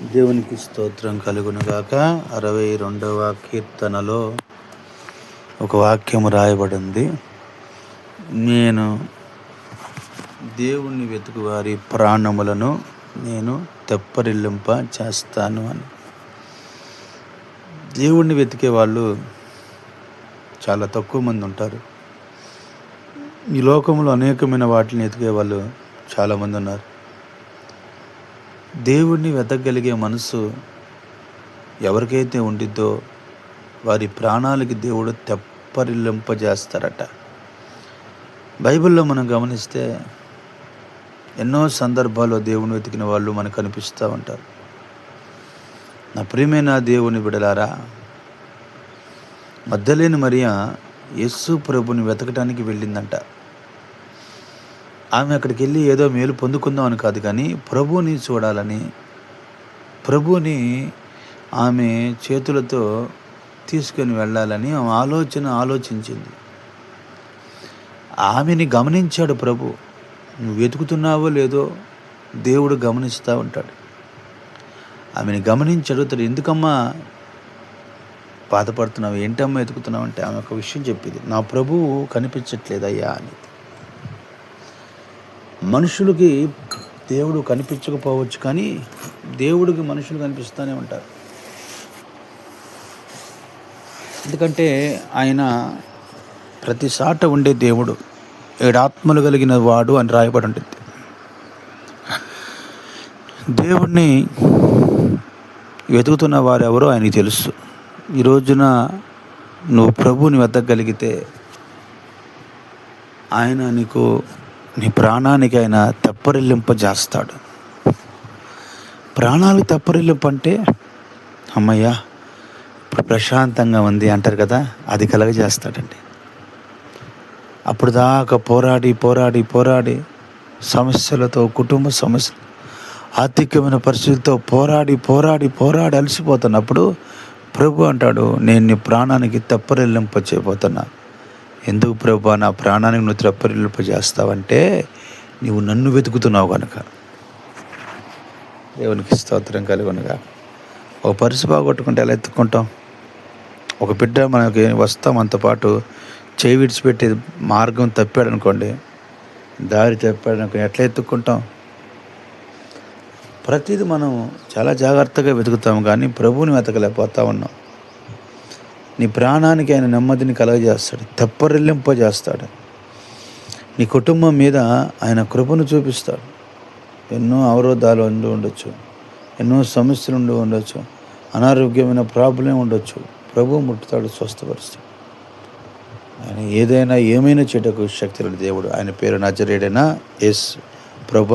దేవునికి స్తోత్రం కలుగునుగాక. 62వ కీర్తనలో ఒక వాక్యము రాయబడింది. నేను దేవుణ్ణి వెతుకు వారి ప్రాణములను నేను తెప్పరిల్లింప చేస్తాను అని. దేవుణ్ణి వెతికే వాళ్ళు చాలా తక్కువ మంది ఉంటారు. ఈ లోకంలో అనేకమైన వాటిని వెతికే వాళ్ళు చాలామంది ఉన్నారు. దేవుణ్ణి వెతకగలిగే మనసు ఎవరికైతే ఉండిద్దో వారి ప్రాణాలకి దేవుడు తెప్పరిల్లింపజేస్తారట. బైబిల్లో మనం గమనిస్తే ఎన్నో సందర్భాల్లో దేవుని వెతికిన వాళ్ళు మనకు కనిపిస్తూ ఉంటారు. నా ప్రియమైన దేవుని బిడ్డలారా, మగ్దలేని మరియా యేసు ప్రభుని వెతకటానికి వెళ్ళిందంట. ఆమె అక్కడికి వెళ్ళి ఏదో మేలు పొందుకుందాం అని కాదు, కానీ ప్రభువుని చూడాలని, ప్రభువుని ఆమె చేతులతో తీసుకొని వెళ్ళాలని ఆమె ఆలోచించింది. ఆమెని గమనించాడు ప్రభు. నువ్వు వెతుకుతున్నావో లేదో దేవుడు గమనిస్తూ ఉంటాడు. ఆమెని గమనించాడు. తను ఎందుకమ్మా బాధపడుతున్నావు, ఏంటమ్మా వెతుకుతున్నావు అంటే ఆమె ఒక విషయం చెప్పింది, నా ప్రభువు కనిపించట్లేదయ్యా అని. మనుషులకి దేవుడు కనిపించకపోవచ్చు, కానీ దేవుడికి మనుషులు కనిపిస్తూనే ఉంటారు. ఎందుకంటే ఆయన ప్రతి సాట ఉండే దేవుడు, 7 ఆత్మలు కలిగిన వాడు అని రాయబడి ఉంటుంది. దేవుడిని వెతుకుతున్న వారెవరో ఆయనకి తెలుసు. ఈ రోజున నువ్వు ప్రభువుని వెతకగలిగితే ఆయన నీకు, నీ ప్రాణానికి ఆయన తెప్పరిల్లింపజేస్తాడు. ప్రాణాలు తెప్పరిల్లింపంటే అమ్మయ్యా ఇప్పుడు ప్రశాంతంగా ఉంది అంటారు కదా, అది కలగజేస్తాడండి. అప్పుడు దాకా పోరాడి సమస్యలతో, కుటుంబ సమస్యలు, ఆర్థికమైన పరిస్థితులతో పోరాడి అలసిపోతున్నప్పుడు ప్రభు అంటాడు, నేను నీ ప్రాణానికి తెప్పరిల్లింప చేయబోతున్నా. ఎందుకు ప్రభు నా ప్రాణానికి నువ్వు తెప్పరిల్లింపజేస్తావంటే నీవు నన్ను వెతుకుతున్నావు కనుక. దేవునికి స్తోత్రం కలుగునుగా. ఒక పర్సు బాగొట్టుకుంటే ఎలా ఎత్తుకుంటాం? ఒక బిడ్డ మనకి వస్తాం అంతో పాటు చేయి విడిచిపెట్టి మార్గం తప్పాడు అనుకోండి, దారి తప్పాడు అనుకోండి, ఎట్లా ఎత్తుక్కుంటాం? ప్రతిదీ మనం చాలా జాగ్రత్తగా వెతుకుతాము, కానీ ప్రభువుని వెతకలేకపోతా ఉన్నాం. నీ ప్రాణానికి ఆయన నెమ్మదిని కలగజేస్తాడు, తెప్పరిల్లింపజేస్తాడు. నీ కుటుంబం మీద ఆయన కృపను చూపిస్తాడు. ఎన్నో అవరోధాలు ఉండొచ్చు, ఎన్నో సమస్యలు ఉండొచ్చు, అనారోగ్యమైన ప్రాబ్లం ఉండొచ్చు. ప్రభువు ముట్టుతాడు, స్వస్థపరుస్తాడు. ఆయన ఏమైనా చేయటకు శక్తి దేవుడు. ఆయన పేరు నజరేయుడైన యేసు ప్రభు.